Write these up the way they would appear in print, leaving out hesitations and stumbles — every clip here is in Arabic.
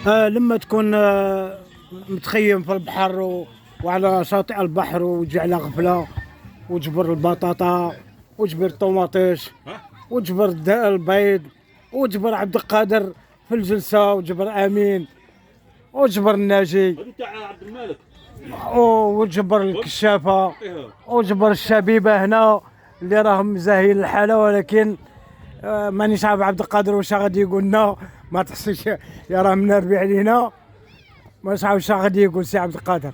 لما تكون متخيم في البحر وعلى شاطئ البحر وتجي على غفله وتجبر البطاطا وتجبر الطوماطيش وتجبر البيض وتجبر عبد القادر في الجلسه وجبر امين وجبر الناجي تاع عبد المالك وجبر الكشافه وجبر الشبيبه هنا اللي راهم زاهيين الحاله، ولكن مانيش عارف عبد القادر واش غادي يقول لنا، ما تحسش يا راه منربي علينا، مانيش عارف واش غادي يقول سي عبد القادر.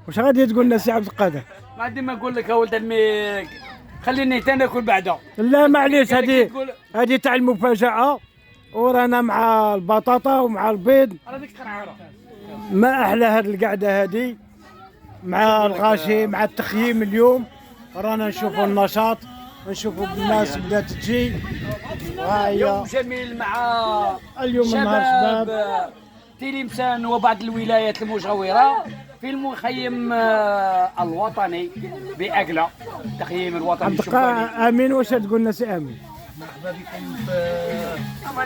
واش غادي تقول لنا سي عبد القادر؟ ما عندي ما نقول لك يا ولد عمي، خليني حتى ناكل بعدا. لا معليش، هذه تاع المفاجأة، ورانا مع البطاطا ومع البيض. ما أحلى هذه القعدة هذه مع الغاشي مع التخييم. اليوم رانا نشوفوا النشاط، نشوفوا الناس بدات تجي. يوم جميل مع اليوم شباب تلمسان وبعض الولايات المجاورة في المخيم الوطني بأقلة، التخييم الوطني الشباني. امين واش تقول لنا سي امين؟ مرحبا بكم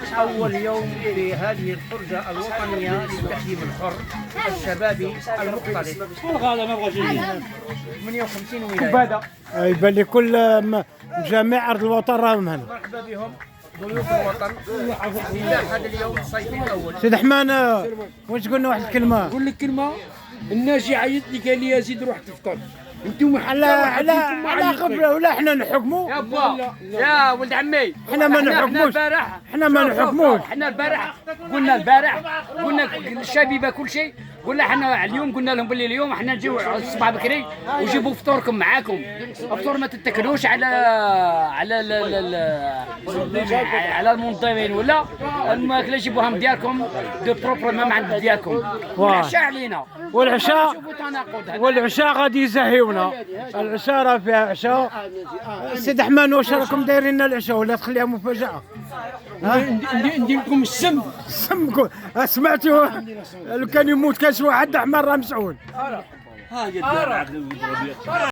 في أول يوم في هذه الخرجة الوطنية للتخييم الحر الشبابي المختلف. 58 ولاية. يبان لي كل جميع أرض الوطن راهم هنا. مرحبا بهم ضيوف الوطن في هذا اليوم الصيفي الأول. سيد حمان واش قلنا واحد الكلمة؟ نقول لك كلمة، الناجي عيط لي قال لي يزيد روح تفطر. انتم على قبله ولا احنا نحكموا؟ يا با يا ولد عمي، احنا ما نحكموش، احنا ما نحكموش. احنا البارح قلنا للشبيبه كل شيء، قلنا احنا اليوم قلنا لهم باللي اليوم احنا نجيو الصباح بكري وجيبوا فطوركم معاكم. الفطور ما تتكلوش على المنظمين ولا الماكله جيبوها من ديالكم دو بروبرمون عند ديالكم. والعشاء علينا، والعشاء غادي يزهيونا. العشاء راه فيها عشاء. سيد حمان واش راكم دايرين لنا العشاء ولا تخليها مفاجأة؟ ندير لكم السم. سمعتوا؟ لو كان يموت كاش واحد حمار راه مسعود. ها